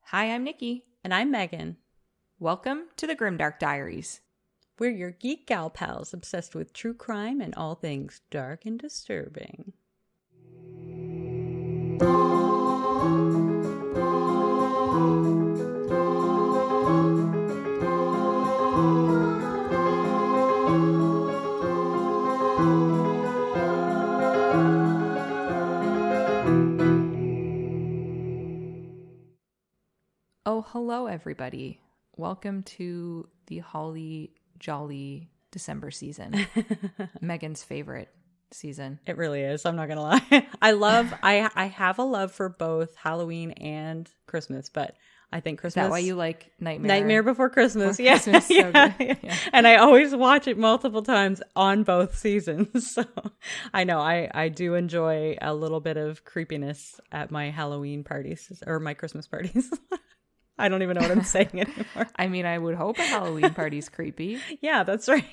Hi, I'm Nikki. And I'm Megan. Welcome to the Grimdark Diaries. We're your geek gal pals obsessed with true crime and all things dark and disturbing. Oh, hello, everybody. Welcome to the holly jolly December season. Megan's favorite season. It really is. I'm not going to lie. I have a love for both Halloween and Christmas, but I think Christmas. Is that why you like Nightmare Before Christmas? Before Christmas, so yeah. Yeah. And I always watch it multiple times on both seasons. So I know I do enjoy a little bit of creepiness at my Halloween parties or my Christmas parties. I don't even know what I'm saying anymore. I mean, I would hope a Halloween party's creepy. Yeah, that's right.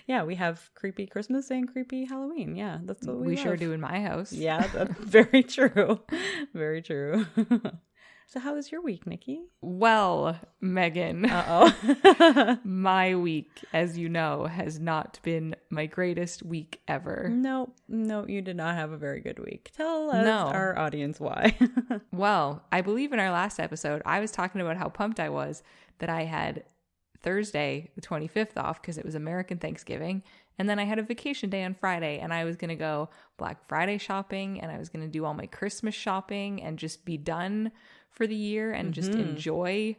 Yeah, we have creepy Christmas and creepy Halloween. Yeah, that's what we love. Sure do in my house. Yeah, that's very true. Very true. So how was your week, Nikki? Well, Megan. Uh-oh. My week, as you know, has not been my greatest week ever. No, you did not have a very good week. Tell us, our audience, why. Well, I believe in our last episode, I was talking about how pumped I was that I had Thursday, the 25th off because it was American Thanksgiving. And then I had a vacation day on Friday and I was going to go Black Friday shopping and I was going to do all my Christmas shopping and just be done for the year and just enjoy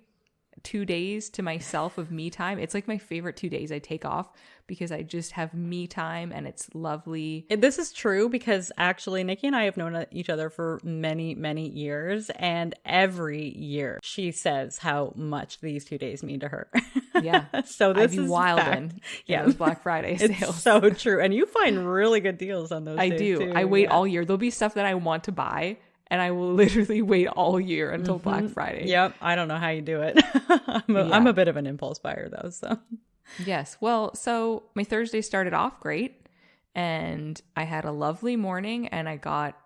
2 days to myself of me time. It's like my favorite 2 days I take off because I just have me time and it's lovely. This is true because actually Nikki and I have known each other for many, many years. And every year she says how much these 2 days mean to her. Yeah. So this is wildin'. Yeah. Those Black Friday sales. It's so true. And you find really good deals on those I days do. too. I wait all year. There'll be stuff that I want to buy. And I will literally wait all year until Black Friday. Yep. I don't know how you do it. I'm a bit of an impulse buyer though. So yes. Well, so my Thursday started off great and I had a lovely morning and I got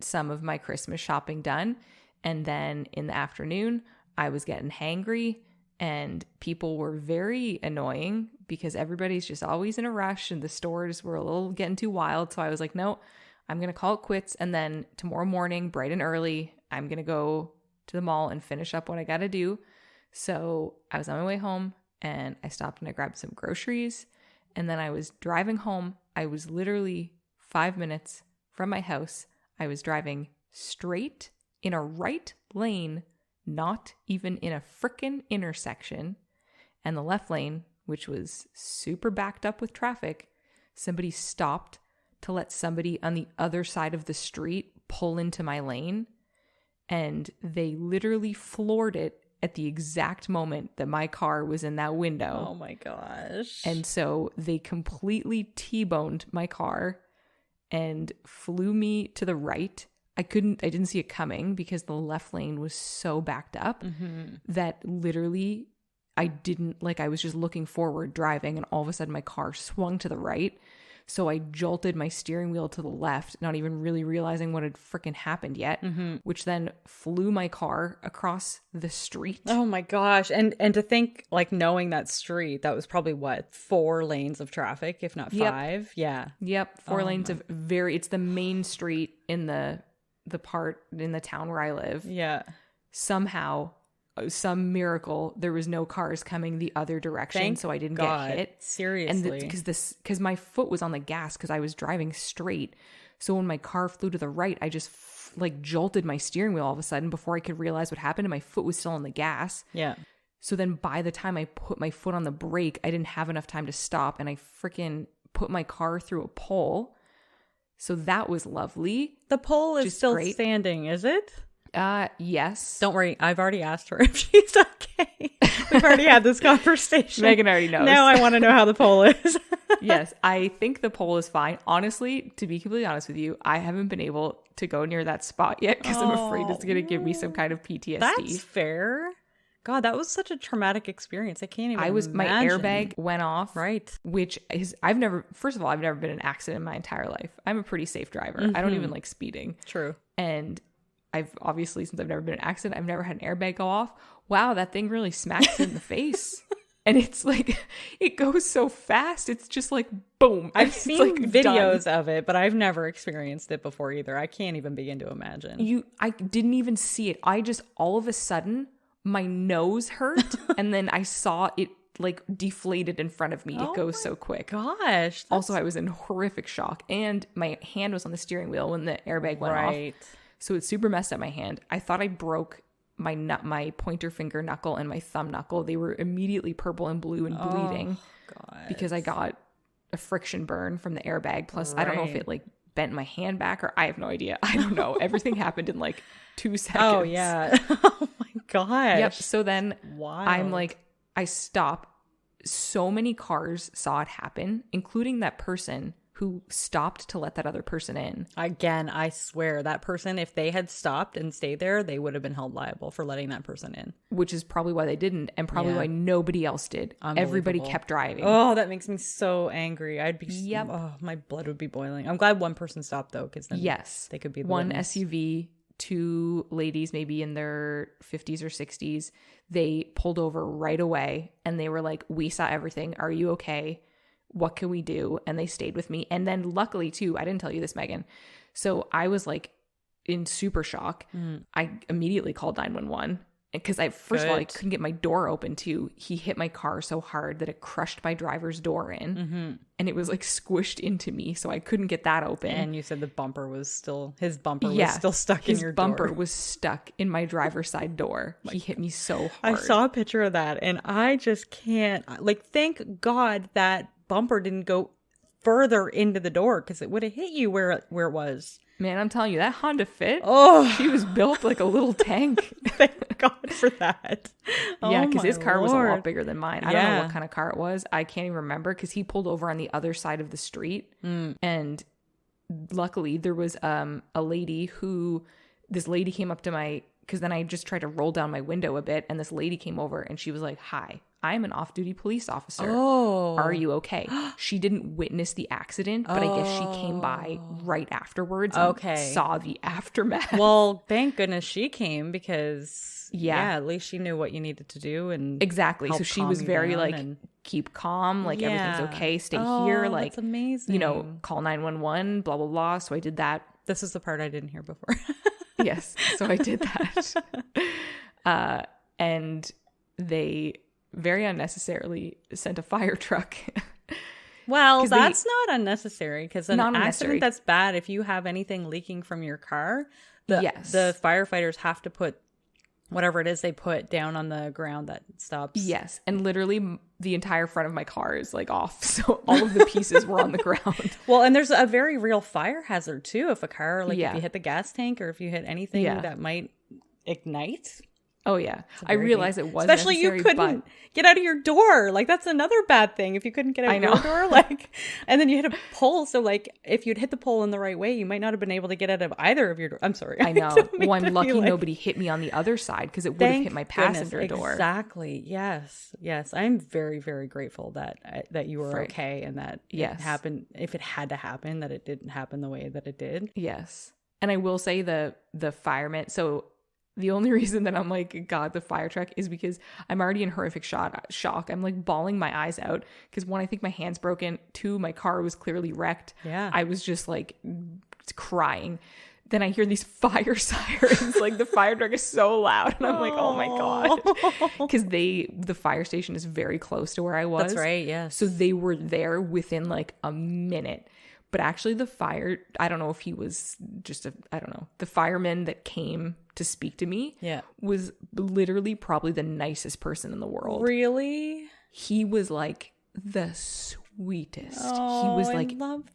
some of my Christmas shopping done. And then in the afternoon, I was getting hangry and people were very annoying because everybody's just always in a rush and the stores were a little getting too wild. So I was like, no, I'm going to call it quits. And then tomorrow morning, bright and early, I'm going to go to the mall and finish up what I got to do. So I was on my way home and I stopped and I grabbed some groceries. And then I was driving home. I was literally 5 minutes from my house. I was driving straight in a right lane, not even in a frickin' intersection. And the left lane, which was super backed up with traffic, somebody stopped to let somebody on the other side of the street pull into my lane. And they literally floored it at the exact moment that my car was in that window. Oh my gosh. And so they completely T-boned my car and flew me to the right. I didn't see it coming because the left lane was so backed up that literally I was just looking forward driving and all of a sudden my car swung to the right. So I jolted my steering wheel to the left, not even really realizing what had freaking happened yet, which then flew my car across the street. Oh my gosh. And to think, like, knowing that street, that was probably 4 lanes of traffic, if not 5. Yeah. Yep. 4 lanes of it's the main street in the part in the town where I live. Yeah. Somehow, some miracle, there was no cars coming the other direction, so I didn't get hit. Seriously. And because my foot was on the gas because I was driving straight. So when my car flew to the right, I just jolted my steering wheel all of a sudden before I could realize what happened, and my foot was still on the gas. Yeah. So then by the time I put my foot on the brake, I didn't have enough time to stop, and I freaking put my car through a pole. So that was lovely. The pole is still standing, is it? Yes. Don't worry. I've already asked her if she's okay. We've already had this conversation. Megan already knows. Now I want to know how the poll is. Yes, I think the poll is fine. Honestly, to be completely honest with you, I haven't been able to go near that spot yet because I'm afraid it's going to give me some kind of PTSD. That's fair. God, that was such a traumatic experience. I can't even imagine. My airbag went off. Right. Which is, first of all, I've never been in an accident in my entire life. I'm a pretty safe driver. I don't even like speeding. True. And I've obviously, since I've never been in an accident, I've never had an airbag go off. Wow, that thing really smacks you in the face. And it's like, it goes so fast. It's just like, boom. I've seen videos of it, but I've never experienced it before either. I can't even begin to imagine. I didn't even see it. I just, all of a sudden, my nose hurt. And then I saw it like deflated in front of me. It goes so quick. Gosh. Also, I was in horrific shock. And my hand was on the steering wheel when the airbag went off. So it super messed up my hand. I thought I broke my pointer finger knuckle and my thumb knuckle. They were immediately purple and blue and bleeding because I got a friction burn from the airbag. Plus, I don't know if it like bent my hand back or I have no idea. I don't know. Everything happened in like 2 seconds. Oh, yeah. Oh, my gosh. Yep. So then I'm like, I stop. So many cars saw it happen, including that person who stopped to let that other person in. Again, I swear that person, if they had stopped and stayed there, they would have been held liable for letting that person in. Which is probably why they didn't, and probably why nobody else did. Everybody kept driving. Oh, that makes me so angry. I'd be, oh, my blood would be boiling. I'm glad one person stopped though, because then they could be the one witness. SUV, 2 ladies, maybe in their 50s or 60s. They pulled over right away, and they were like, "We saw everything. Are you okay? What can we do?" And they stayed with me. And then luckily too, I didn't tell you this, Megan. So I was like in super shock. I immediately called 911 because first of all, I couldn't get my door open too. He hit my car so hard that it crushed my driver's door in and it was like squished into me. So I couldn't get that open. And you said the bumper was still, his bumper was still stuck in your door. His bumper was stuck in my driver's side door. He hit me so hard. I saw a picture of that and I just can't, like, thank God that bumper didn't go further into the door because it would have hit you where it was. Man, I'm telling you, that Honda Fit, she was built like a little tank. Thank God for that. Yeah, because his car was a lot bigger than mine. I don't know what kind of car it was. I can't even remember because he pulled over on the other side of the street. And luckily there was a lady this lady came up to because then I just tried to roll down my window a bit, and this lady came over and she was like, "Hi, I'm an off-duty police officer. Are you okay?" She didn't witness the accident, but I guess she came by right afterwards and saw the aftermath. Well, thank goodness she came because, at least she knew what you needed to do. And exactly. So she was very like, keep calm, like everything's okay, stay here. Like, that's amazing. You know, call 911, blah, blah, blah. So I did that. This is the part I didn't hear before. Yes. So I did that. And they very unnecessarily sent a fire truck. Well, that's not unnecessary because an accident that's bad. If you have anything leaking from your car, the firefighters have to put whatever it is they put down on the ground that stops. Yes. And literally the entire front of my car is like off. So all of the pieces were on the ground. Well, and there's a very real fire hazard too. If a car, like if you hit the gas tank or if you hit anything that might ignite. Oh, yeah. I realized it was especially you couldn't get out of your door. Like, that's another bad thing. If you couldn't get out of your door, like, and then you hit a pole. So, like, if you'd hit the pole in the right way, you might not have been able to get out of either of your doors. I'm sorry. I know. Well, I'm lucky nobody hit me on the other side because it would have hit my passenger door. Exactly. Yes. Yes. I'm very, very grateful that you were okay and that it happened. If it had to happen, that it didn't happen the way that it did. Yes. And I will say the firemen. So the only reason that I'm like, God, the fire truck is because I'm already in horrific shock. I'm like bawling my eyes out because 1, I think my hand's broken. 2, my car was clearly wrecked. Yeah. I was just like crying. Then I hear these fire sirens. Like the fire truck is so loud. And I'm like, oh my God. Because the fire station is very close to where I was. That's right. Yes. So they were there within like a minute. But actually I don't know if he was just the fireman that came to speak to me was literally probably the nicest person in the world. Really? He was like the sweetest. He was like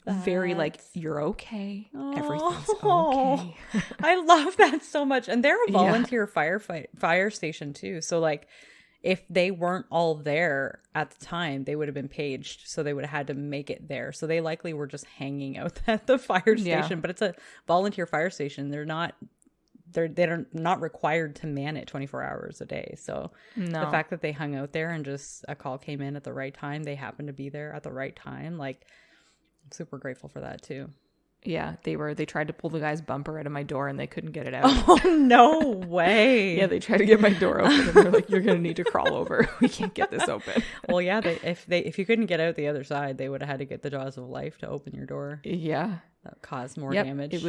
very like, you're okay. Everything's okay. I love that so much. And they're a volunteer fire station too. So like, if they weren't all there at the time, they would have been paged. So they would have had to make it there. So they likely were just hanging out at the fire station. But it's a volunteer fire station. They're not required to man it 24 hours a day. So the fact that they hung out there and just a call came in at the right time, they happened to be there at the right time. Like, I'm super grateful for that too. Yeah, they tried to pull the guy's bumper out of my door and they couldn't get it out. Oh, no way. Yeah, they tried to get my door open and they're like, you're going to need to crawl over. We can't get this open. Well, yeah, if you couldn't get out the other side, they would have had to get the jaws of life to open your door. Yeah. That caused more damage.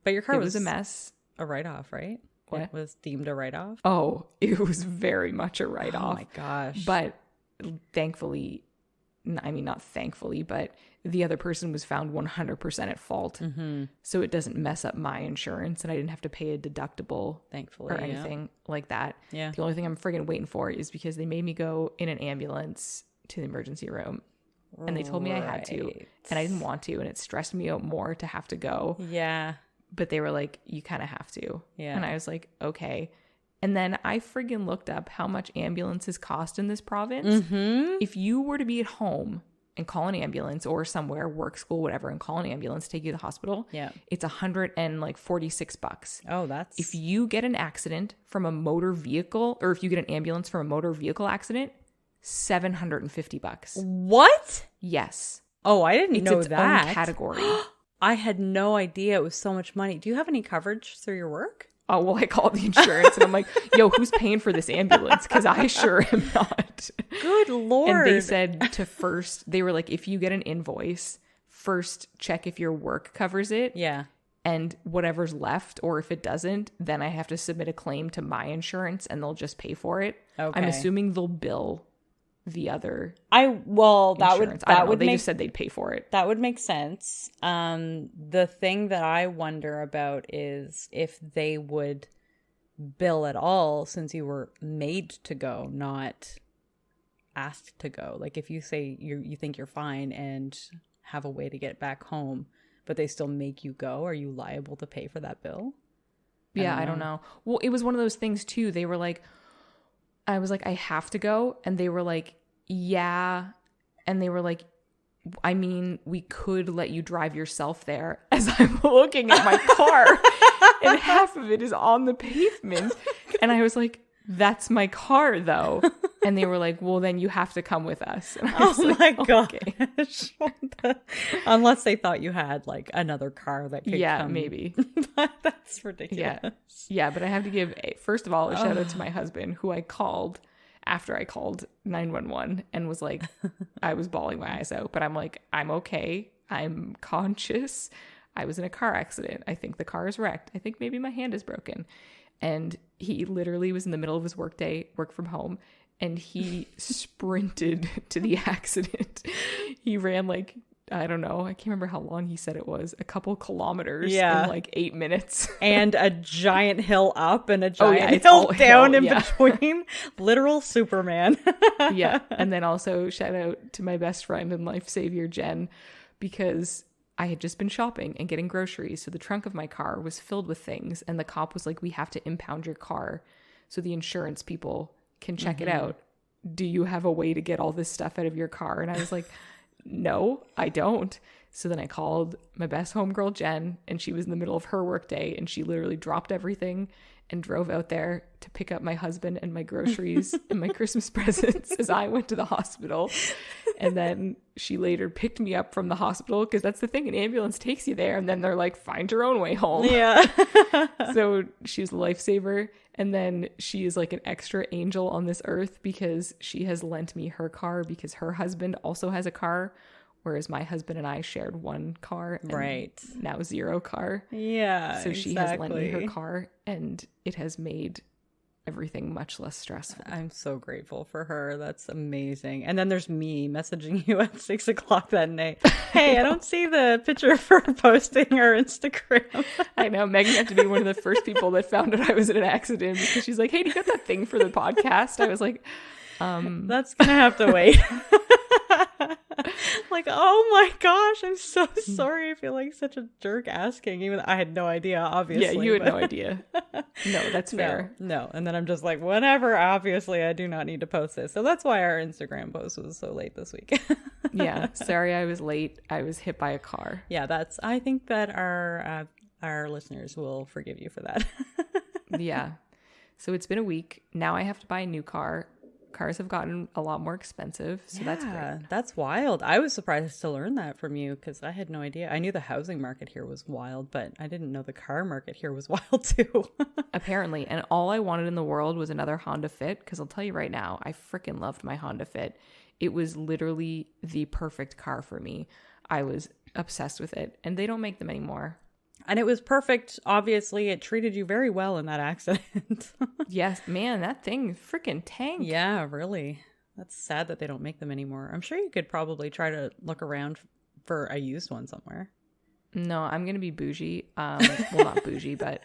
But your car was a mess. A write-off, right? What? It was deemed a write-off? Oh, it was very much a write-off. Oh my gosh. But thankfully, I mean, not thankfully, but the other person was found 100% at fault. Mm-hmm. So it doesn't mess up my insurance and I didn't have to pay a deductible, thankfully, or anything like that. Yeah. The only thing I'm friggin' waiting for is because they made me go in an ambulance to the emergency room and they told me I had to and I didn't want to and it stressed me out more to have to go. Yeah. But they were like, you kind of have to. Yeah. And I was like, okay. And then I friggin' looked up how much ambulances cost in this province. Mm-hmm. If you were to be at home and call an ambulance or somewhere, work, school, whatever, and call an ambulance, take you to the hospital, it's $146. Oh, that's... If you get an accident from a motor vehicle, or if you get an ambulance from a motor vehicle accident, $750. What? Yes. Oh, I didn't know its that. own category. I had no idea it was so much money. Do you have any coverage through your work? Oh, well, I called the insurance and I'm like, yo, who's paying for this ambulance? Because I sure am not. Good Lord. And they said they were like, if you get an invoice, first check if your work covers it. Yeah. And whatever's left, or if it doesn't, then I have to submit a claim to my insurance and they'll just pay for it. Okay. I'm assuming they'll bill the other insurance. They just said they'd pay for it. That would make sense. The thing that I wonder about is if they would bill at all since you were made to go, not asked to go. Like if you say you think you're fine and have a way to get back home, but they still make you go, are you liable to pay for that bill? I don't know. Well, it was one of those things too. They were like, I was like, I have to go. And they were like, yeah. And they were like, I mean, we could let you drive yourself there. As I'm looking at my car and half of it is on the pavement. And I was like, that's my car though. And they were like, well, then you have to come with us. And I was my gosh. Unless they thought you had like another car that could come. Maybe. But that's ridiculous. Yeah, but I have to give, first of all, a shout out to my husband who I called after I called 911 and was like, I was bawling my eyes out, but I'm like, I'm okay. I'm conscious. I was in a car accident. I think the car is wrecked. I think maybe my hand is broken. And he literally was in the middle of his workday, work from home, and he sprinted to the accident. He ran like, I don't know, I can't remember how long he said it was, a couple kilometers in like 8 minutes. And a giant hill up and a giant hill down in between. Literal Superman. Yeah. And then also shout out to my best friend and life savior, Jen, because I had just been shopping and getting groceries. So the trunk of my car was filled with things. And the cop was like, we have to impound your car so the insurance people can check it out. Do you have a way to get all this stuff out of your car? And I was like, no, I don't. So then I called my best homegirl, Jen, and she was in the middle of her workday and she literally dropped everything and drove out there to pick up my husband and my groceries and my Christmas presents as I went to the hospital. And then she later picked me up from the hospital because that's the thing, an ambulance takes you there and then they're like, find your own way home. Yeah. So she's a lifesaver. And then she is like an extra angel on this earth because she has lent me her car because her husband also has a car, whereas my husband and I shared one car and now 0 car. Yeah. So she has lent me her car and it has made everything much less stressful. I'm so grateful for her. That's amazing. And then there's me messaging you at 6 o'clock that night. Hey, I don't see the picture for posting her Instagram. I know. Megan had to be one of the first people that found out I was in an accident because she's like, hey, do you got that thing for the podcast? I was like, that's gonna have to wait. Like, oh my gosh, I'm so sorry. I feel like such a jerk asking. Even I had no idea, obviously. Yeah, you had no idea. No, that's fair. No. And then I'm just like, whatever. Obviously, I do not need to post this. So that's why our Instagram post was so late this week. Yeah, sorry I was late. I was hit by a car. Yeah, I think that our listeners will forgive you for that. Yeah. So it's been a week. Now I have to buy a new car cars have gotten a lot more expensive. So that's great. That's wild. I was surprised to learn that from you because I had no idea. I knew the housing market here was wild, but I didn't know the car market here was wild too. Apparently. And all I wanted in the world was another Honda Fit, because I'll tell you right now, I freaking loved my Honda Fit. It was literally the perfect car for me. I was obsessed with it, and they don't make them anymore. And it was perfect. Obviously, it treated you very well in that accident. Yes, man, that thing freaking tanked. Yeah, really. That's sad that they don't make them anymore. I'm sure you could probably try to look around for a used one somewhere. No, I'm going to be bougie. Well, not bougie, but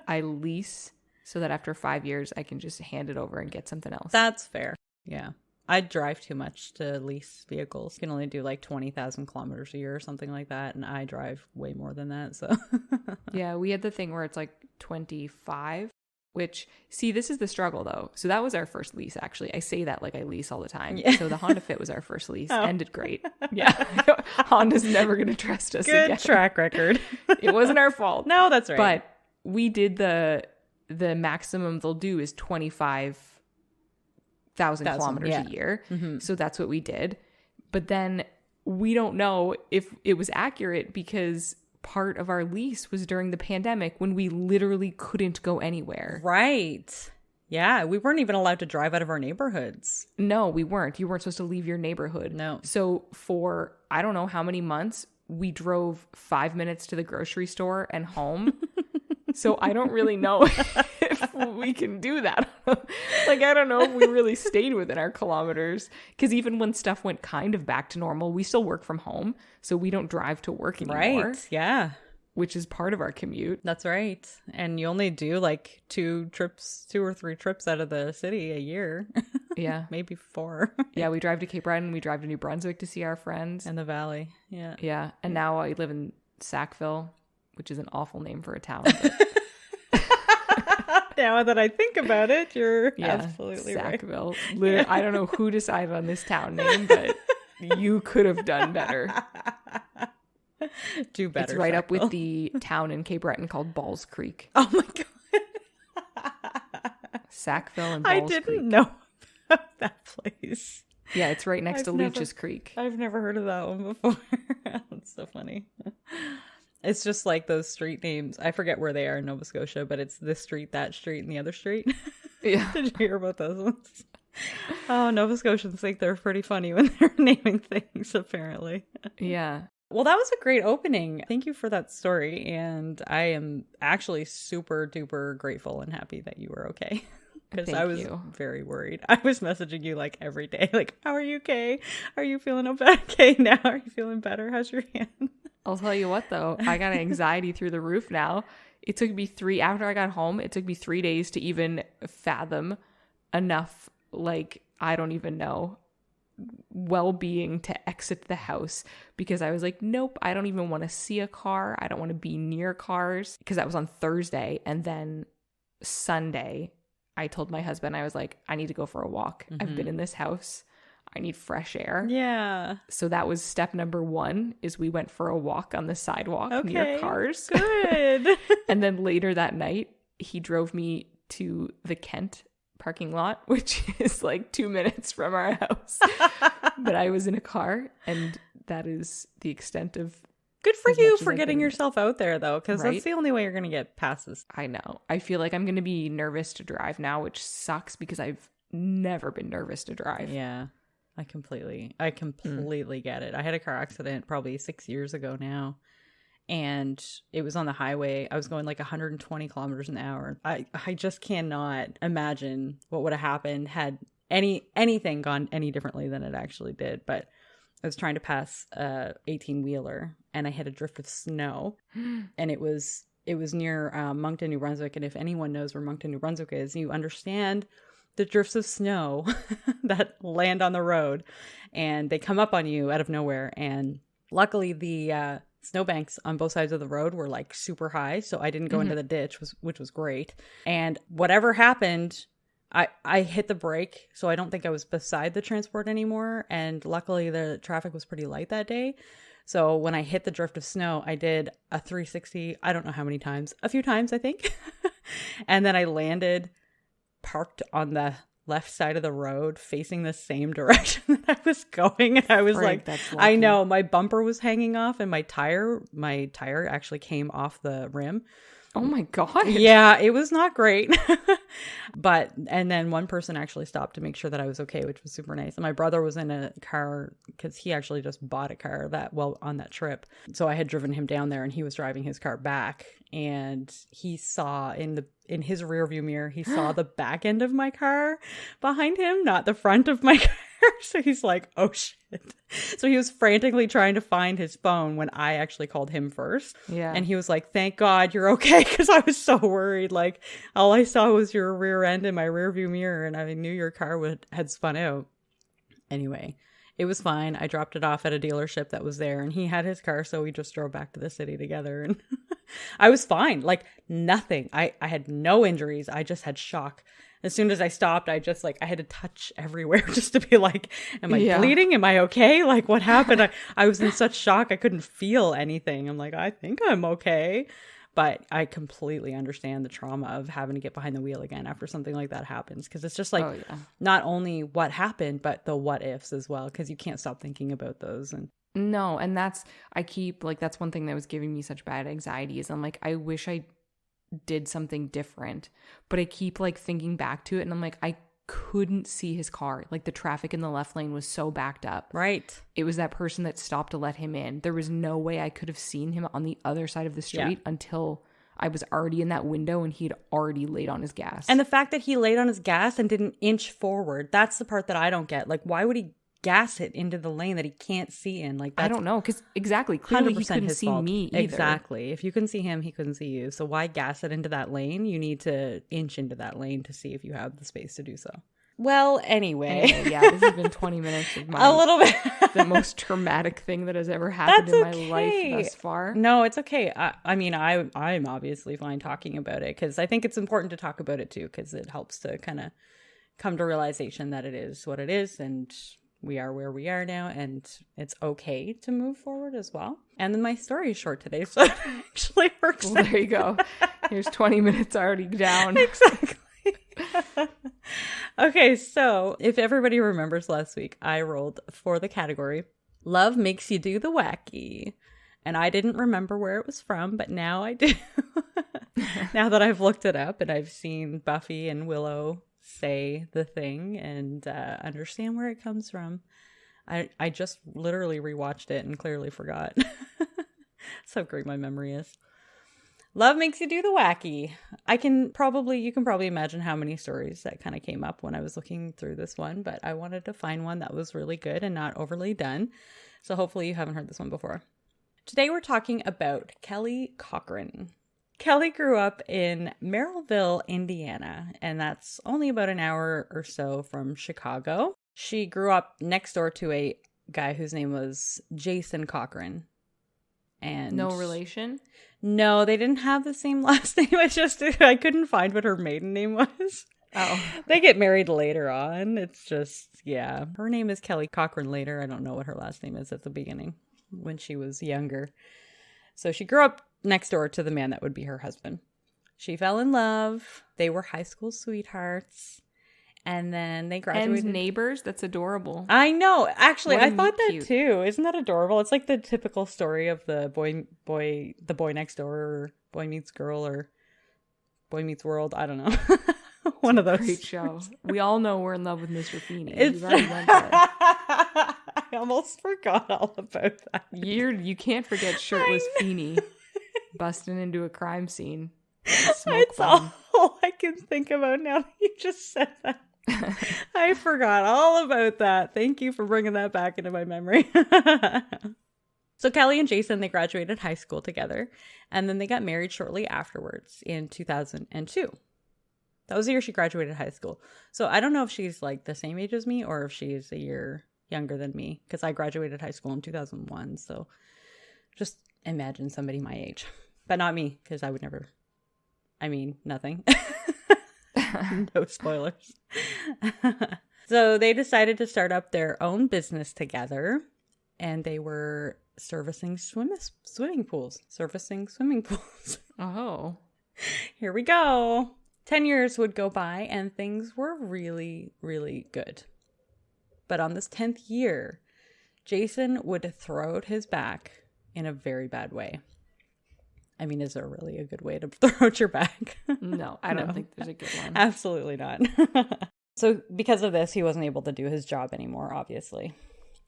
I lease so that after 5 years, I can just hand it over and get something else. That's fair. Yeah. I drive too much to lease vehicles. You can only do like 20,000 kilometers a year or something like that. And I drive way more than that. So yeah, we had the thing where it's like 25, which, see, this is the struggle though. So that was our first lease, actually. I say that like I lease all the time. Yeah. So the Honda Fit was our first lease. Ended great. Yeah. Honda's never going to trust us Good again. track record. It wasn't our fault. No, that's right. But we did the maximum they'll do is 25,000 kilometers a year. Mm-hmm. So that's what we did. But then we don't know if it was accurate because part of our lease was during the pandemic when we literally couldn't go anywhere. Right. Yeah. We weren't even allowed to drive out of our neighborhoods. No, we weren't. You weren't supposed to leave your neighborhood. No. So for I don't know how many months, we drove 5 minutes to the grocery store and home. So I don't really know if we can do that. Like, I don't know if we really stayed within our kilometers. Because even when stuff went kind of back to normal, we still work from home. So we don't drive to work anymore. Right. Yeah. Which is part of our commute. That's right. And you only do like 2 or 3 trips out of the city a year. Yeah. Maybe 4. Yeah. We drive to Cape Breton. We drive to New Brunswick to see our friends. And the Valley. Yeah. Yeah. And now I live in Sackville, which is an awful name for a town. Now that I think about it, you're absolutely Sackville. Right. I don't know who decided on this town name, but you could have done better. Do better. It's right Sackville. Up with the town in Cape Breton called Balls Creek. Oh my God. Sackville and Balls Creek. I didn't know about that place. Yeah, it's right next to Leach's Creek. I've never heard of that one before. That's so funny. It's just like those street names. I forget where they are in Nova Scotia, but it's this street, that street, and the other street. Yeah. Did you hear about those ones? Oh, Nova Scotians think they're pretty funny when they're naming things, apparently. Yeah. Well, that was a great opening. Thank you for that story. And I am actually super duper grateful and happy that you were okay. Because I was very worried. I was messaging you like every day, like, how are you okay? Are you feeling okay now? Are you feeling better? How's your hand? I'll tell you what, though, I got anxiety through the roof now. It took me after I got home, it took me 3 days to even fathom enough, like, I don't even know, well-being to exit the house, because I was like, nope, I don't even want to see a car. I don't want to be near cars, because that was on Thursday. And then Sunday, I told my husband, I was like, I need to go for a walk. Mm-hmm. I've been in this house. I need fresh air. Yeah. So that was step number 1, is we went for a walk on the sidewalk near cars. Good. And then later that night, he drove me to the Kent parking lot, which is like 2 minutes from our house. But I was in a car, and that is the extent of... Good for you for getting yourself out there, though, because that's the only way you're going to get past this. I know. I feel like I'm going to be nervous to drive now, which sucks because I've never been nervous to drive. Yeah. I completely get it. I had a car accident probably 6 years ago now, and it was on the highway. I was going like 120 kilometers an hour. I just cannot imagine what would have happened had anything gone any differently than it actually did. But I was trying to pass a 18-wheeler, and I hit a drift of snow, and it was near Moncton, New Brunswick. And if anyone knows where Moncton, New Brunswick is, you understand the drifts of snow that land on the road, and they come up on you out of nowhere. And luckily the snowbanks on both sides of the road were like super high, so I didn't go into the ditch, which was great. And whatever happened, I hit the brake, so I don't think I was beside the transport anymore. And luckily the traffic was pretty light that day. So when I hit the drift of snow, I did a 360, I don't know how many times, a few times, I think. And then I landed parked on the left side of the road facing the same direction that I was going. And I was like, that's lucky. I know, my bumper was hanging off and my tire actually came off the rim. Oh my God. Yeah, it was not great. And then one person actually stopped to make sure that I was okay, which was super nice. And my brother was in a car because he actually just bought a car on that trip. So I had driven him down there and he was driving his car back, and he saw in his rearview mirror, he saw the back end of my car behind him, not the front of my car. So he's like, oh shit. So he was frantically trying to find his phone when I actually called him first. Yeah. And he was like, thank God you're okay. Because I was so worried. Like, all I saw was your rear end in my rear view mirror, and I knew your car had spun out. Anyway, it was fine. I dropped it off at a dealership that was there, and he had his car. So we just drove back to the city together, and I was fine. Like, nothing. I had no injuries. I just had shock. As soon as I stopped, I had to touch everywhere just to be like, am I bleeding? Am I okay? Like, what happened? I was in such shock. I couldn't feel anything. I'm like, I think I'm okay. But I completely understand the trauma of having to get behind the wheel again after something like that happens. Because it's just like, not only what happened, but the what ifs as well. Because you can't stop thinking about those. And no, and that's one thing that was giving me such bad anxiety is I'm like, I wish I did something different, but I keep like thinking back to it, and I'm like, I couldn't see his car. Like, the traffic in the left lane was so backed up. Right. It was that person that stopped to let him in. There was no way I could have seen him on the other side of the street until I was already in that window and he'd already laid on his gas. And the fact that he laid on his gas and didn't inch forward, that's the part that I don't get. Like, why would he gas it into the lane that he can't see in? Like, that's, I don't know, because exactly, clearly he couldn't see me either. Exactly. If you couldn't see him, he couldn't see you. So why gas it into that lane? You need to inch into that lane to see if you have the space to do so. Well, anyway, yeah, this has been 20 minutes of my a little bit the most traumatic thing that has ever happened in my life thus far. No, it's okay. I mean, I'm obviously fine talking about it, because I think it's important to talk about it too, because it helps to kind of come to realization that it is what it is, and we are where we are now, and it's okay to move forward as well. And then my story is short today, so it actually works. Well, there you go. Here's 20 minutes already down. Exactly. Okay, so if everybody remembers last week, I rolled for the category Love Makes You Do the Wacky. And I didn't remember where it was from, but now I do. Now that I've looked it up and I've seen Buffy and Willow say the thing and understand where it comes from, I just literally rewatched it and clearly forgot. So great my memory is. Love makes you do the wacky. You can probably imagine how many stories that kind of came up when I was looking through this one, but I wanted to find one that was really good and not overly done. So hopefully you haven't heard this one before. Today we're talking about Kelly Cochran. Kelly grew up in Merrillville, Indiana, and that's only about an hour or so from Chicago. She grew up next door to a guy whose name was Jason Cochran. And no relation? No, they didn't have the same last name. I couldn't find what her maiden name was. Oh. They get married later on. It's just, yeah. Her name is Kelly Cochran later. I don't know what her last name is at the beginning when she was younger. So she grew up next door to the man that would be her husband. She fell in love. They were high school sweethearts. And then they graduated. And neighbors? That's adorable. I know. Actually, I thought that cute. too. Isn't that adorable? It's like the typical story of the boy next door, or boy meets girl, or boy meets world. I don't know. One of those. Great show. We all know we're in love with Mr. Feeney. We've already went there. I almost forgot all about that. You can't forget shirtless Feeney busting into a crime scene. It's all I can think about now that you just said that. I forgot all about that. Thank you for bringing that back into my memory. So Kelly and Jason, they graduated high school together, and then they got married shortly afterwards in 2002. That was the year she graduated high school. So I don't know if she's like the same age as me or if she's a year younger than me, because I graduated high school in 2001. So just imagine somebody my age, but not me, because I would never. I mean, nothing. No spoilers. So they decided to start up their own business together, and they were servicing swimming pools. Oh. Here we go. 10 years would go by and things were really, really good. But on this 10th year, Jason would throw out his back in a very bad way. I mean, is there really a good way to throw out your back? No, I don't think there's a good one. Absolutely not. So because of this, he wasn't able to do his job anymore, obviously.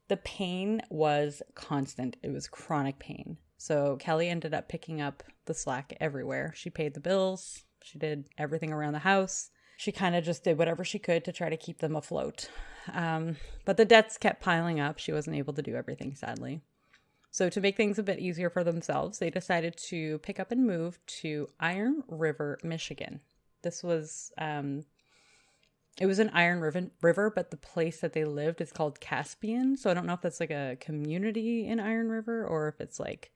The pain was constant. It was chronic pain. So Kelly ended up picking up the slack everywhere. She paid the bills. She did everything around the house. She kind of just did whatever she could to try to keep them afloat. But the debts kept piling up. She wasn't able to do everything, sadly. So to make things a bit easier for themselves, they decided to pick up and move to Iron River, Michigan. This was, it was an Iron River, but the place that they lived is called Caspian. So I don't know if that's like a community in Iron River or if it's like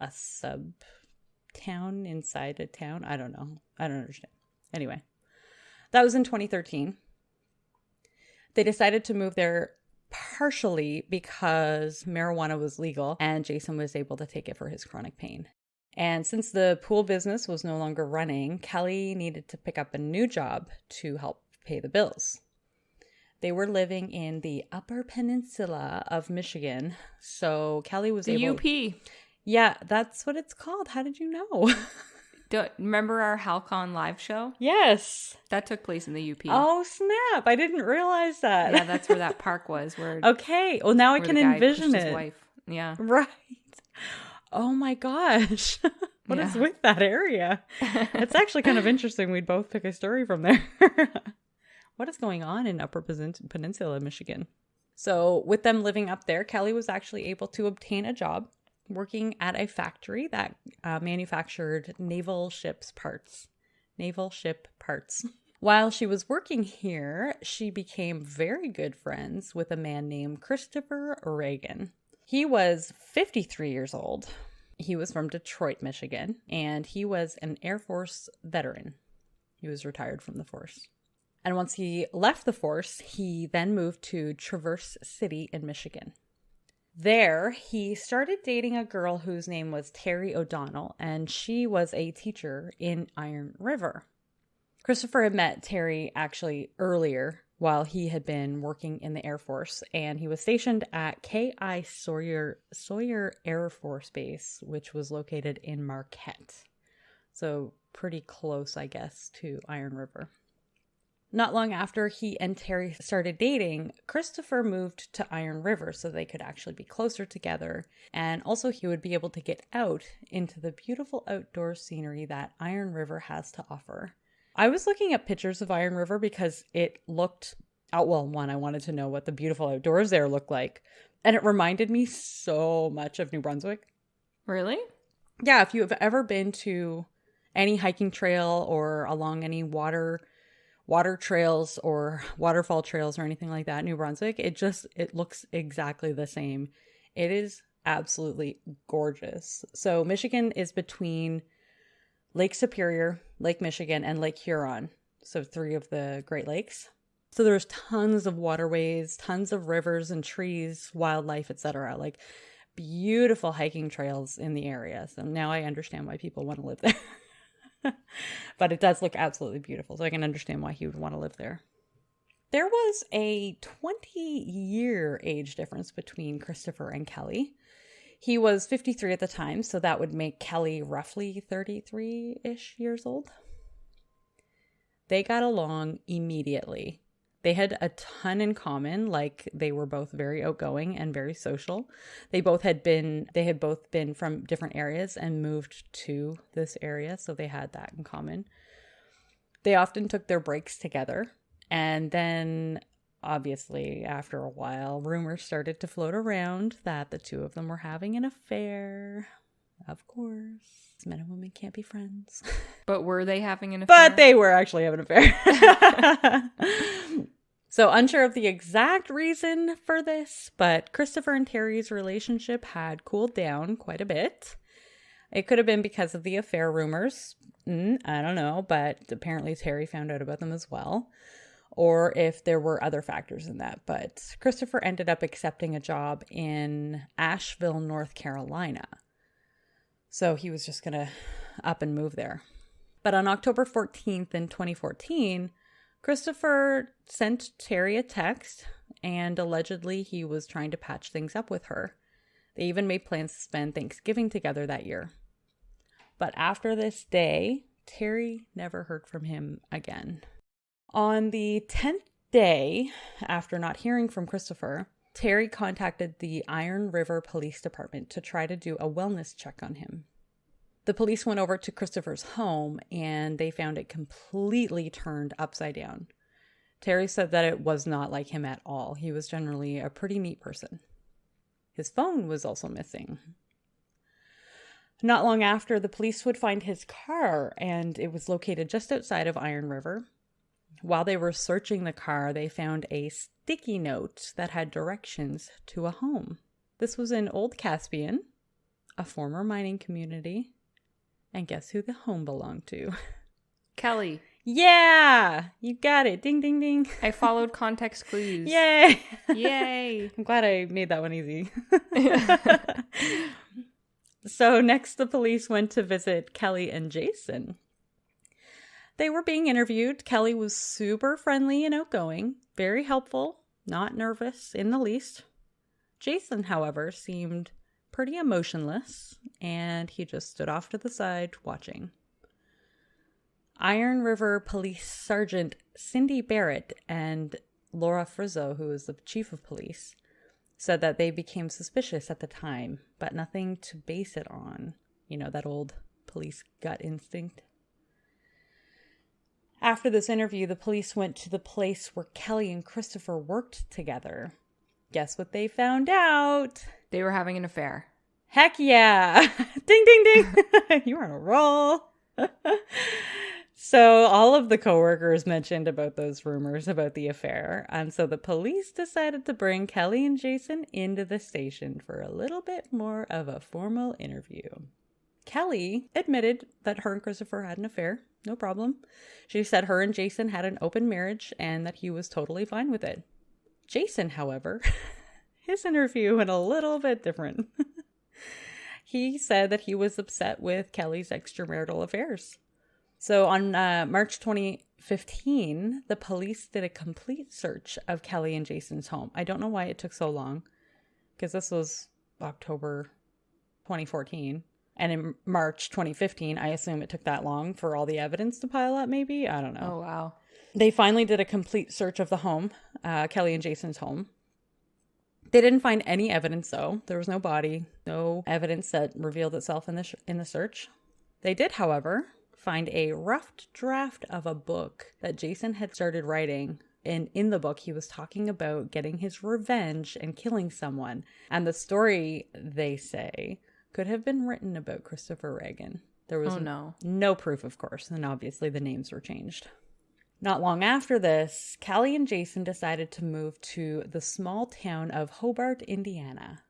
a sub-town inside a town. I don't know. I don't understand. Anyway, that was in 2013. They decided to move there partially because marijuana was legal and Jason was able to take it for his chronic pain. And since the pool business was no longer running, Kelly needed to pick up a new job to help pay the bills. They were living in the Upper Peninsula of Michigan, so Kelly was able... The UP. Yeah, that's what it's called. How did you know? Remember our Halcon live show? Yes. That took place in the UP. Oh, snap. I didn't realize that. Yeah, that's where that park was. Where okay. Well, now I can envision it. His wife. Yeah. Right. Oh, my gosh. What is with that area? It's actually kind of interesting. We'd both pick a story from there. What is going on in Upper Peninsula, Michigan? So with them living up there, Kelly was actually able to obtain a job working at a factory that manufactured naval ship parts. While she was working here, she became very good friends with a man named Christopher Regan. He was 53 years old. He was from Detroit, Michigan, and he was an Air Force veteran. He was retired from the force. And once he left the force, he then moved to Traverse City in Michigan. There, he started dating a girl whose name was Terry O'Donnell, and she was a teacher in Iron River. Christopher had met Terry actually earlier while he had been working in the Air Force, and he was stationed at K.I. Sawyer Air Force Base, which was located in Marquette. So pretty close, I guess, to Iron River. Not long after he and Terry started dating, Christopher moved to Iron River so they could actually be closer together. And also he would be able to get out into the beautiful outdoor scenery that Iron River has to offer. I was looking at pictures of Iron River because it looked, I wanted to know what the beautiful outdoors there looked like. And it reminded me so much of New Brunswick. Really? Yeah, if you have ever been to any hiking trail or along any water trails or waterfall trails or anything like that, New Brunswick, it looks exactly the same. It is absolutely gorgeous. So Michigan is between Lake Superior, Lake Michigan, and Lake Huron. So 3 of the Great Lakes. So there's tons of waterways, tons of rivers and trees, wildlife, etc. Like beautiful hiking trails in the area. So now I understand why people want to live there. But it does look absolutely beautiful, so I can understand why he would want to live there. There was a 20-year age difference between Christopher and Kelly. He was 53 at the time, so that would make Kelly roughly 33-ish years old. They got along immediately. They had a ton in common, like they were both very outgoing and very social. They had both been from different areas and moved to this area, so they had that in common. They often took their breaks together, and then obviously after a while, rumors started to float around that the two of them were having an affair. Of course, men and women can't be friends. But were they having an affair? But they were actually having an affair. So unsure of the exact reason for this, but Christopher and Terry's relationship had cooled down quite a bit. It could have been because of the affair rumors. I don't know, but apparently Terry found out about them as well. Or if there were other factors in that. But Christopher ended up accepting a job in Asheville, North Carolina. So he was just going to up and move there. But on October 14th in 2014, Christopher sent Terry a text, and allegedly he was trying to patch things up with her. They even made plans to spend Thanksgiving together that year. But after this day, Terry never heard from him again. On the 10th day after not hearing from Christopher, Terry contacted the Iron River Police Department to try to do a wellness check on him. The police went over to Christopher's home and they found it completely turned upside down. Terry said that it was not like him at all. He was generally a pretty neat person. His phone was also missing. Not long after, the police would find his car, and it was located just outside of Iron River. While they were searching the car, they found a sticky note that had directions to a home. This was in Old Caspian, a former mining community. And guess who the home belonged to? Kelly. Yeah! You got it. Ding, ding, ding. I followed context clues. Yay! Yay! I'm glad I made that one easy. So next, the police went to visit Kelly and Jason. They were being interviewed. Kelly was super friendly and outgoing, very helpful, not nervous in the least. Jason, however, seemed pretty emotionless, and he just stood off to the side watching. Iron River Police Sergeant Cindy Barrett and Laura Frizzo, who was the chief of police, said that they became suspicious at the time, but nothing to base it on. You know, that old police gut instinct. After this interview, the police went to the place where Kelly and Christopher worked together. Guess what they found out? They were having an affair. Heck yeah! Ding, ding, ding! You were on a roll. So all of the coworkers mentioned about those rumors about the affair. And so the police decided to bring Kelly and Jason into the station for a little bit more of a formal interview. Kelly admitted that her and Christopher had an affair. No problem. She said her and Jason had an open marriage and that he was totally fine with it. Jason, however, his interview went a little bit different. He said that he was upset with Kelly's extramarital affairs. So on March 2015, the police did a complete search of Kelly and Jason's home. I don't know why it took so long, because this was October 2014. And in March 2015, I assume it took that long for all the evidence to pile up, maybe? I don't know. Oh, wow. They finally did a complete search of the home, Kelly and Jason's home. They didn't find any evidence, though. There was no body, no evidence that revealed itself in the search. They did, however, find a rough draft of a book that Jason had started writing. And in the book, he was talking about getting his revenge and killing someone. And the story, they say, could have been written about Christopher Regan. There was no proof, of course, and obviously the names were changed. Not long after this, Kelly and Jason decided to move to the small town of Hobart, Indiana.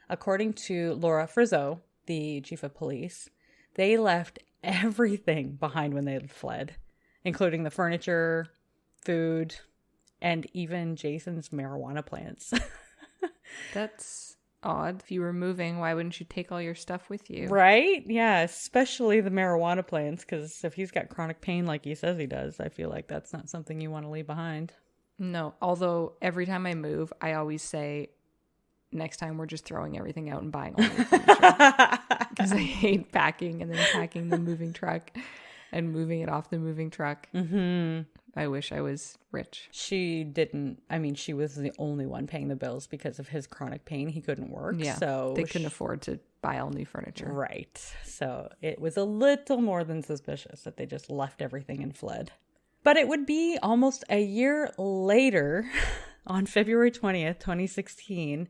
According to Laura Frizzo, the chief of police, they left everything behind when they fled, including the furniture, food, and even Jason's marijuana plants. That's odd. If you were moving, why wouldn't you take all your stuff with you? Right? Yeah, especially the marijuana plants, because if he's got chronic pain like he says he does, I feel like that's not something you want to leave behind. No, although every time I move, I always say, next time we're just throwing everything out and buying all the furniture. Because I hate packing and then packing the moving truck and moving it off the moving truck. Mm-hmm. I wish I was rich. She didn't. I mean, she was the only one paying the bills because of his chronic pain. He couldn't work. Yeah, so they couldn't afford to buy all new furniture. Right. So it was a little more than suspicious that they just left everything and fled. But it would be almost a year later, on February 20th, 2016,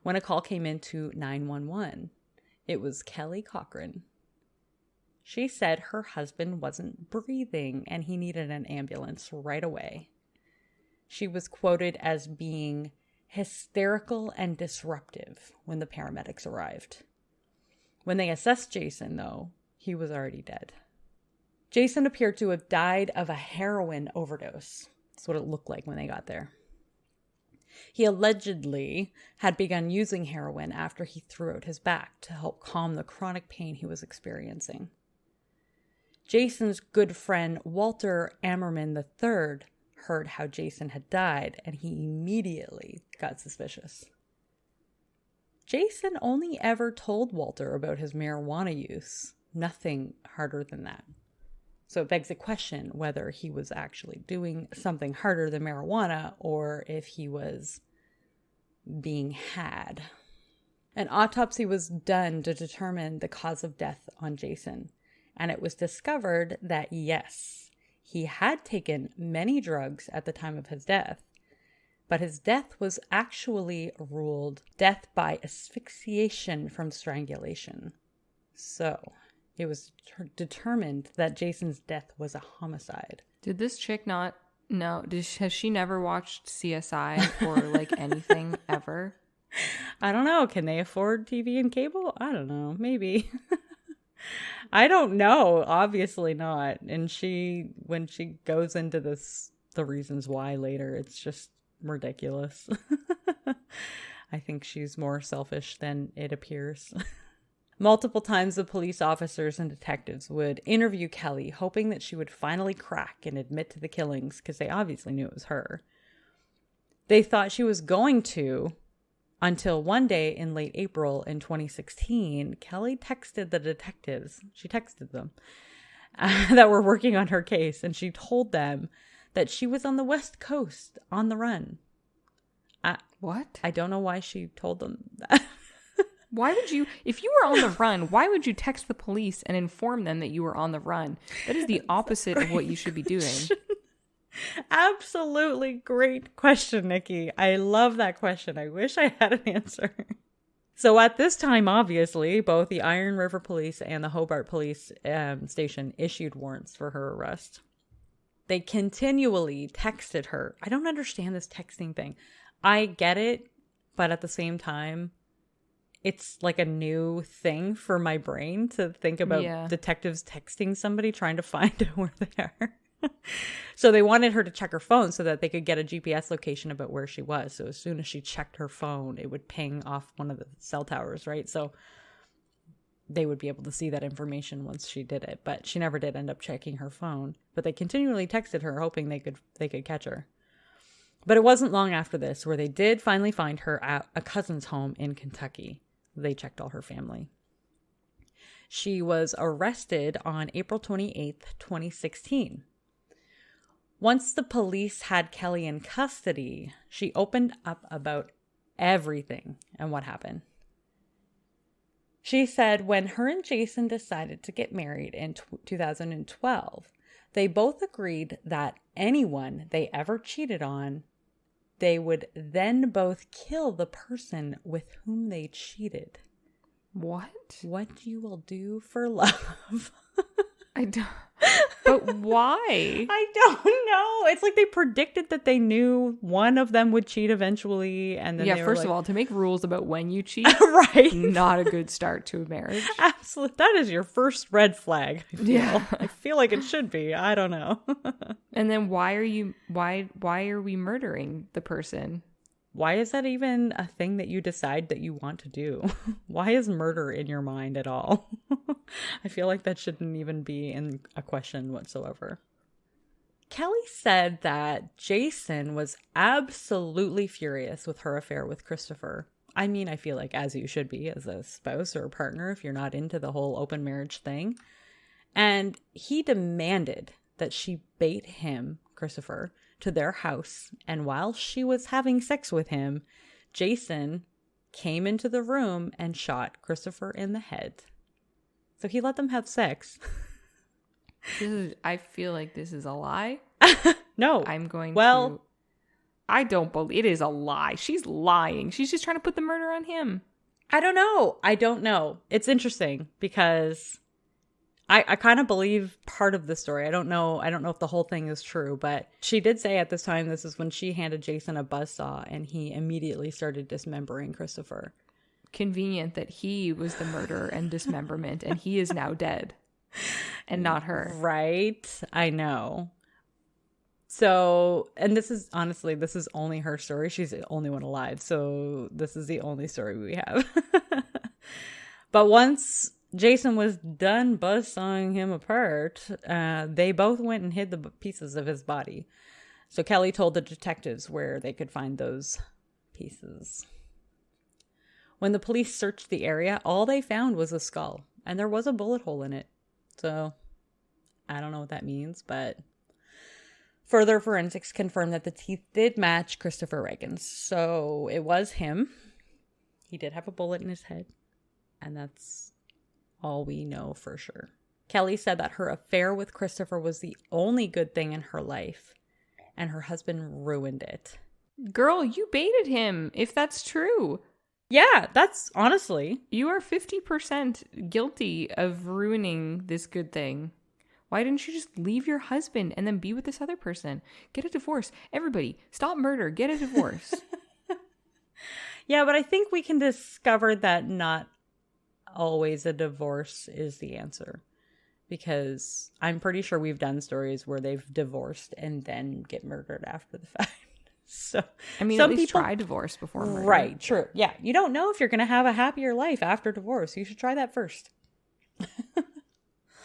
when a call came in to 911. It was Kelly Cochran. She said her husband wasn't breathing and he needed an ambulance right away. She was quoted as being hysterical and disruptive when the paramedics arrived. When they assessed Jason, though, he was already dead. Jason appeared to have died of a heroin overdose. That's what it looked like when they got there. He allegedly had begun using heroin after he threw out his back to help calm the chronic pain he was experiencing. Jason's good friend Walter Ammerman III heard how Jason had died, and he immediately got suspicious. Jason only ever told Walter about his marijuana use, nothing harder than that. So it begs the question whether he was actually doing something harder than marijuana or if he was being had. An autopsy was done to determine the cause of death on Jason, and it was discovered that yes, he had taken many drugs at the time of his death, but his death was actually ruled death by asphyxiation from strangulation. So it was determined that Jason's death was a homicide. Did this chick not know? Has she never watched CSI or like anything ever? I don't know. Can they afford TV and cable? I don't know. Maybe. I don't know. Obviously not. And when she goes into the reasons why later, it's just ridiculous. I think she's more selfish than it appears. Multiple times the police officers and detectives would interview Kelly, hoping that she would finally crack and admit to the killings, because they obviously knew it was her. They thought she was going to, until one day in late April in 2016, Kelly texted the detectives. She texted them that were working on her case, and she told them that she was on the West Coast on the run. What? I don't know why she told them that. Why would you, if you were on the run, why would you text the police and inform them that you were on the run? That is the opposite of what you should be doing. Absolutely great question, Nikki. I love that question. I wish I had an answer. So at this time, obviously, both the Iron River Police and the Hobart Police Station issued warrants for her arrest. They continually texted her. I don't understand this texting thing. I get it, but at the same time, it's like a new thing for my brain to think about detectives texting somebody trying to find out where they are. So they wanted her to check her phone so that they could get a GPS location about where she was. So as soon as she checked her phone, it would ping off one of the cell towers, right? So they would be able to see that information once she did it. But she never did end up checking her phone. But they continually texted her, hoping they could catch her. But it wasn't long after this where they did finally find her at a cousin's home in Kentucky. They checked all her family. She was arrested on April 28th, 2016. Once the police had Kelly in custody, she opened up about everything and what happened. She said when her and Jason decided to get married in 2012, they both agreed that anyone they ever cheated on, they would then both kill the person with whom they cheated. What? What you will do for love. I don't. But why? I don't know. It's like they predicted that they knew one of them would cheat eventually. And then first of all, to make rules about when you cheat, right? Not a good start to a marriage. Absolutely. That is your first red flag. I feel like it should be. I don't know. And then why are we murdering the person? Why is that even a thing that you decide that you want to do? Why is murder in your mind at all? I feel like that shouldn't even be in a question whatsoever. Kelly said that Jason was absolutely furious with her affair with Christopher. I mean, I feel like as you should be as a spouse or a partner if you're not into the whole open marriage thing. And he demanded that she bait him, Christopher, to their house, and while she was having sex with him, Jason came into the room and shot Christopher in the head. So he let them have sex. I feel like this is a lie. No. I don't believe it is a lie. She's lying. She's just trying to put the murder on him. I don't know. It's interesting because I kind of believe part of the story. I don't know if the whole thing is true, but she did say at this time, this is when she handed Jason a buzzsaw and he immediately started dismembering Christopher. Convenient that he was the murder and dismemberment and he is now dead and not her. Right. I know. So, and this is only her story. She's the only one alive. So this is the only story we have. But once Jason was done buzzsawing him apart, they both went and hid the pieces of his body. So Kelly told the detectives where they could find those pieces. When the police searched the area, all they found was a skull, and there was a bullet hole in it. So I don't know what that means, but further forensics confirmed that the teeth did match Christopher Regan's. So it was him. He did have a bullet in his head, and that's all we know for sure. Kelly said that her affair with Christopher was the only good thing in her life, and her husband ruined it. Girl, you baited him, if that's true. Yeah, that's honestly. You are 50% guilty of ruining this good thing. Why didn't you just leave your husband and then be with this other person? Get a divorce. Everybody, stop murder. Get a divorce. Yeah, but I think we can discover that not always a divorce is the answer. Because I'm pretty sure we've done stories where they've divorced and then get murdered after the fact. So, I mean, some at least people try divorce before murder. Right, true. Yeah, you don't know if you're going to have a happier life after divorce. You should try that first.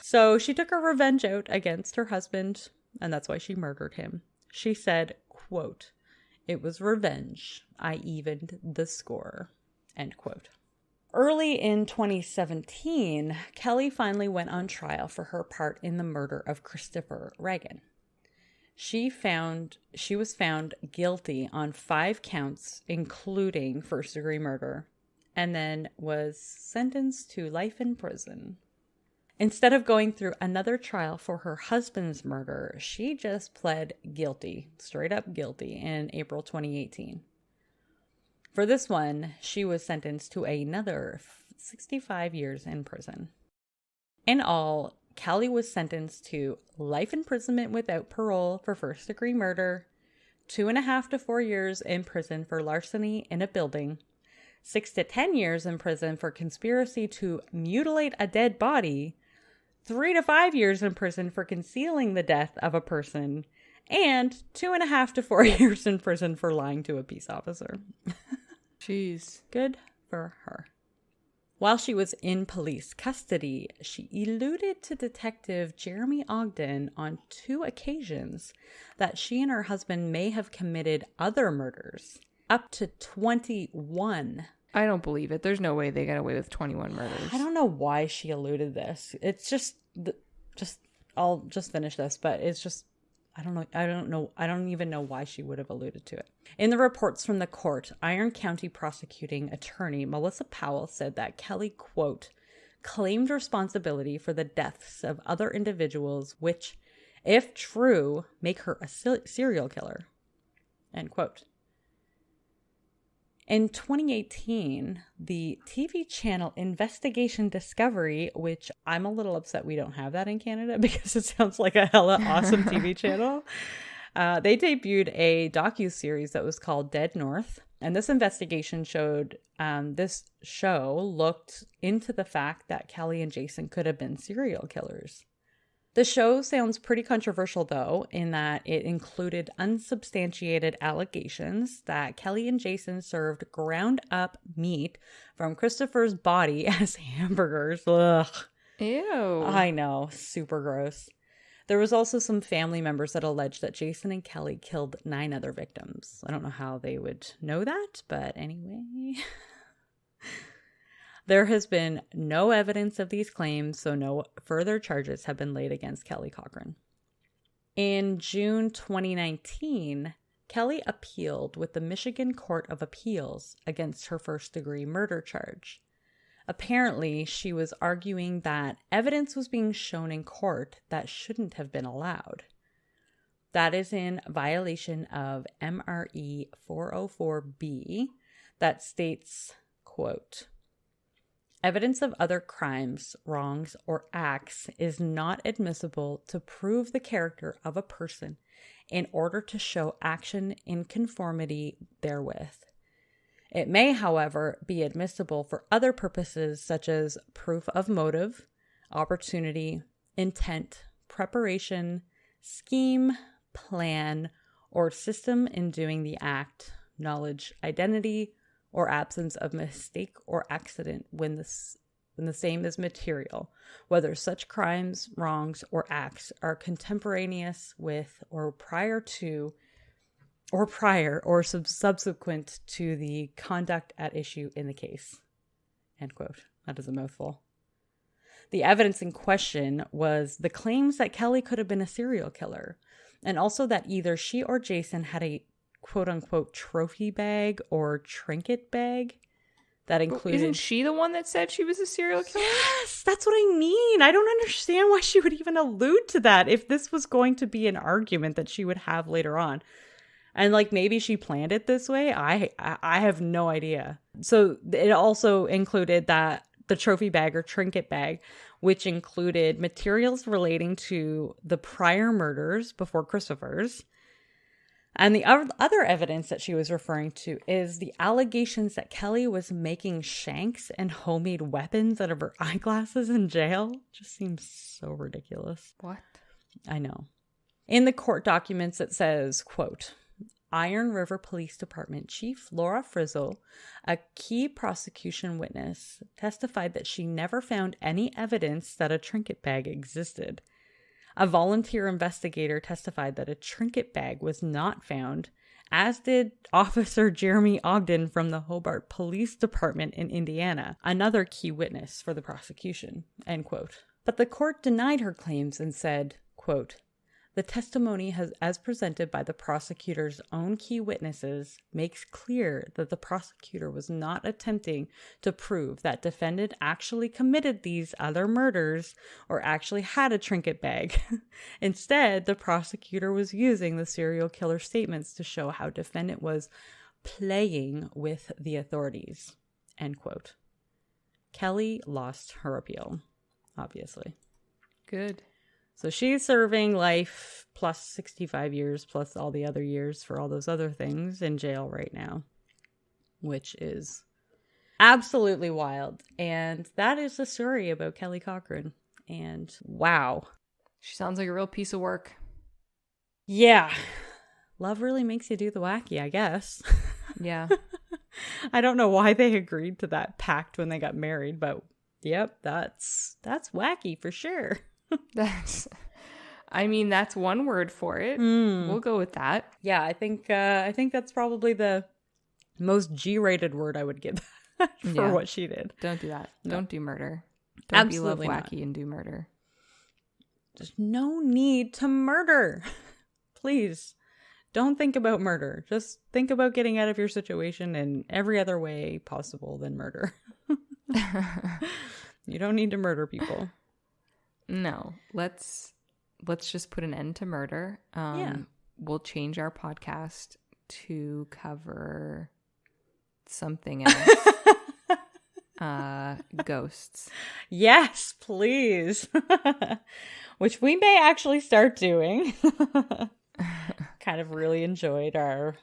So she took her revenge out against her husband, and that's why she murdered him. She said, quote, "It was revenge. I evened the score," end quote. Early in 2017, Kelly finally went on trial for her part in the murder of Christopher Regan. She was found guilty on 5 counts, including first-degree murder, and then was sentenced to life in prison. Instead of going through another trial for her husband's murder, she just pled guilty, straight up guilty, in April 2018. For this one, she was sentenced to another 65 years in prison. In all, Kelly was sentenced to life imprisonment without parole for first-degree murder, 2.5 to 4 years in prison for larceny in a building, 6 to 10 years in prison for conspiracy to mutilate a dead body, 3 to 5 years in prison for concealing the death of a person, and 2.5 to 4 years in prison for lying to a peace officer. Jeez. Good for her. While she was in police custody, she alluded to Detective Jeremy Ogden on 2 occasions that she and her husband may have committed other murders, up to 21. I don't believe it. There's no way they got away with 21 murders. I don't know why she alluded this. It's just I'll just finish this, but it's just, I don't know. I don't even know why she would have alluded to it. In the reports from the court, Iron County prosecuting attorney Melissa Powell said that Kelly, quote, claimed responsibility for the deaths of other individuals, which, if true, make her a serial killer, end quote. In 2018, the TV channel Investigation Discovery, which I'm a little upset we don't have that in Canada because it sounds like a hella awesome TV channel, they debuted a docuseries that was called Dead North. And this investigation showed, this show looked into the fact that Kelly and Jason could have been serial killers. The show sounds pretty controversial, though, in that it included unsubstantiated allegations that Kelly and Jason served ground up meat from Christopher's body as hamburgers. Ugh. Ew. I know. Super gross. There was also some family members that alleged that Jason and Kelly killed 9 other victims. I don't know how they would know that, but anyway. There has been no evidence of these claims, so no further charges have been laid against Kelly Cochran. In June 2019, Kelly appealed with the Michigan Court of Appeals against her first-degree murder charge. Apparently, she was arguing that evidence was being shown in court that shouldn't have been allowed. That is in violation of MRE 404B that states, quote, evidence of other crimes, wrongs, or acts is not admissible to prove the character of a person in order to show action in conformity therewith. It may, however, be admissible for other purposes such as proof of motive, opportunity, intent, preparation, scheme, plan, or system in doing the act, knowledge, identity, or absence of mistake or accident when when the same is material, whether such crimes, wrongs, or acts are contemporaneous with or prior to or subsequent to the conduct at issue in the case. End quote. That is a mouthful. The evidence in question was the claims that Kelly could have been a serial killer, and also that either she or Jason had a quote-unquote trophy bag or trinket bag that included... Isn't she the one that said she was a serial killer? Yes, that's what I mean. I don't understand why she would even allude to that if this was going to be an argument that she would have later on. And like maybe she planned it this way. I have no idea. So it also included that the trophy bag or trinket bag, which included materials relating to the prior murders before Christopher's. And the other evidence that she was referring to is the allegations that Kelly was making shanks and homemade weapons out of her eyeglasses in jail. Just seems so ridiculous. What? I know. In the court documents, it says, quote, Iron River Police Department Chief Laura Frizzle, a key prosecution witness, testified that she never found any evidence that a trinket bag existed. A volunteer investigator testified that a trinket bag was not found, as did Officer Jeremy Ogden from the Hobart Police Department in Indiana, another key witness for the prosecution, end quote. But the court denied her claims and said, quote, the testimony as presented by the prosecutor's own key witnesses makes clear that the prosecutor was not attempting to prove that defendant actually committed these other murders or actually had a trinket bag. Instead, the prosecutor was using the serial killer statements to show how defendant was playing with the authorities. End quote. Kelly lost her appeal, obviously. Good. So she's serving life plus 65 years plus all the other years for all those other things in jail right now, which is absolutely wild. And that is the story about Kelly Cochran. And wow. She sounds like a real piece of work. Yeah. Love really makes you do the wacky, I guess. Yeah. I don't know why they agreed to that pact when they got married, but yep, that's wacky for sure. That's one word for it. We'll go with that. Yeah, I think that's probably the most G-rated word I would give for what she did. Don't do that. No. Don't do murder. Don't Absolutely be love wacky not. and do murder. There's no need to murder. Please, don't think about murder. Just think about getting out of your situation in every other way possible than murder. You don't need to murder people. No, let's just put an end to murder. We'll change our podcast to cover something else. Ghosts. Yes, please. Which we may actually start doing. Kind of really enjoyed our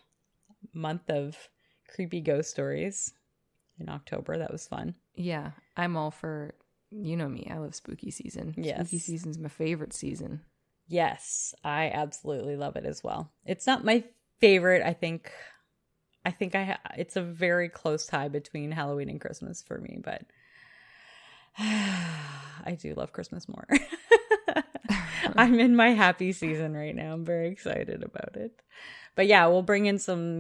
month of creepy ghost stories in October. That was fun. Yeah, I'm all for... You know me, I love spooky season. Yes. Spooky season's my favorite season. Yes, I absolutely love it as well. It's not my favorite. I think it's a very close tie between Halloween and Christmas for me, but I do love Christmas more. I'm in my happy season right now. I'm very excited about it. But yeah, we'll bring in some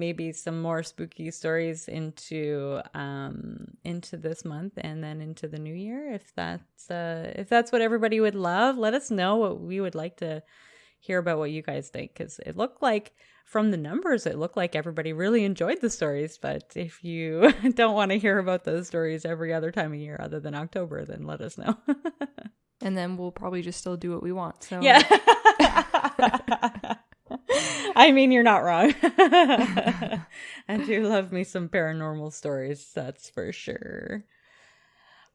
more spooky stories into this month and then into the new year. If that's what everybody would love, let us know. What we would like to hear about what you guys think, because it looked like from the numbers, it looked like everybody really enjoyed the stories. But if you don't want to hear about those stories every other time of year other than October, then let us know. And then we'll probably just still do what we want. So yeah. I mean, you're not wrong. I do love me some paranormal stories, that's for sure.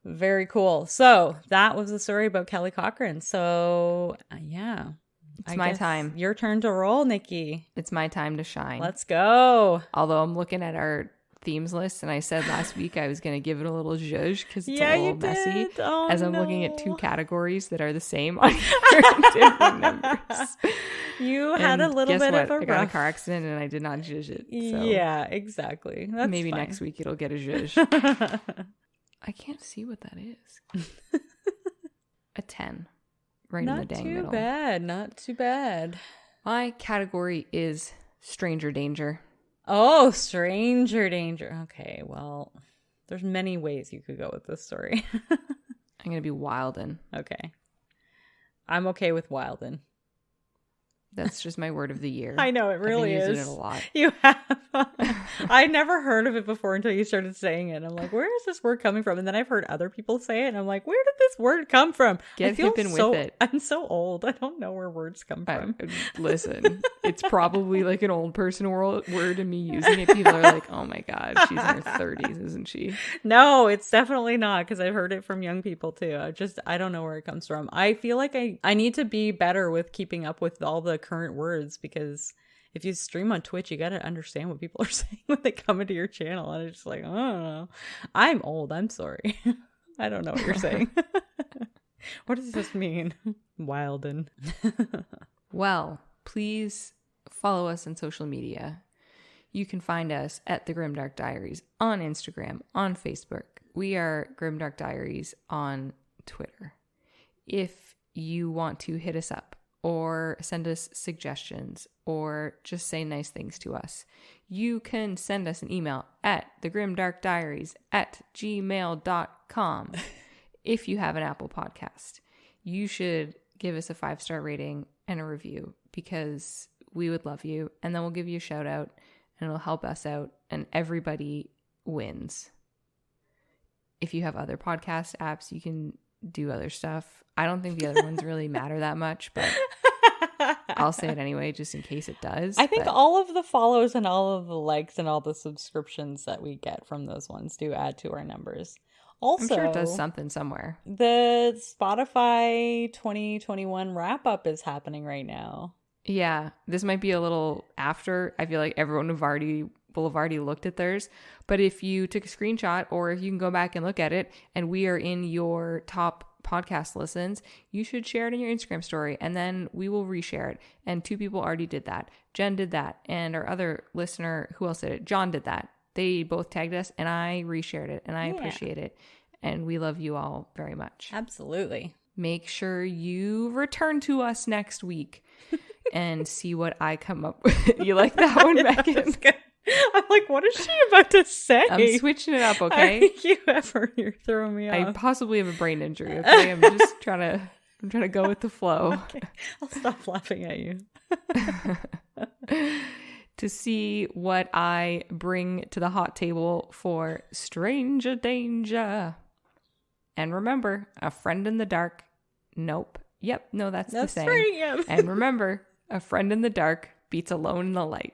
Very cool. So that was the story about Kelly Cochran. So yeah. It's my time. Your turn to roll, Nikki. It's my time to shine. Let's go. Although I'm looking at our themes list and I said last week I was going to give it a little zhuzh because it's a little messy. Oh, as I'm looking at two categories that are the same on different numbers. You had a little bit of a I got a car accident and I did not zhuzh it. So yeah, exactly. That's maybe fine. next week it'll get a zhuzh. I can't see what that is. A 10. Right in the dang middle. Not too bad. My category is stranger danger. Oh, stranger danger. Okay, well, there's many ways you could go with this story. I'm going to be wildin'. Okay. I'm okay with wildin'. That's just my word of the year. I know, it really is. I've been using it a lot. You have. I never heard of it before until you started saying it. I'm like, where is this word coming from? And then I've heard other people say it, and I'm like, where did this word come from? Get hip in with it. I'm so old. I don't know where words come from. Listen, it's probably like an old person word, and me using it, people are like, oh my God, she's in her 30s, isn't she? No, it's definitely not, because I've heard it from young people too. I don't know where it comes from. I feel like I need to be better with keeping up with all the current words, because if you stream on Twitch, you got to understand what people are saying when they come into your channel. And it's just like, I don't know. I'm old. I'm sorry. I don't know what you're saying. What does this mean? Wilden. Well, please follow us on social media. You can find us at The Grimdark Diaries on Instagram, on Facebook. We are Grimdark Diaries on Twitter. If you want to hit us up or send us suggestions or just say nice things to us, you can send us an email at thegrimdarkdiaries@gmail.com. If you have an Apple podcast, you should give us a 5-star rating and a review, because we would love you, and then we'll give you a shout out and it'll help us out, and everybody wins. If you have other podcast apps, you can do other stuff. I don't think the other ones really matter that much, but I'll say it anyway, just in case it does. I think all of the follows and all of the likes and all the subscriptions that we get from those ones do add to our numbers. Also, I'm sure it does something somewhere. The Spotify 2021 wrap up is happening right now. Yeah, this might be a little after. I feel like everyone will have already looked at theirs. But if you took a screenshot, or if you can go back and look at it, and we are in your top podcast listens, you should share it in your Instagram story, and then we will reshare it. And 2 people already did that. Jen did that, and our other listener, who else did it? John did that. They both tagged us, and I reshared it, and I appreciate it. And we love you all very much. Absolutely. Make sure you return to us next week and see what I come up with. You like that one, Megan? I'm like, what is she about to say? I'm switching it up, okay? You're throwing me off. I possibly have a brain injury, okay? I'm just trying to go with the flow. Okay. I'll stop laughing at you. To see what I bring to the hot table for stranger danger. And remember, a friend in the dark. Nope. Yep. No, that's the same. Right, yeah. And remember, a friend in the dark beats alone in the light.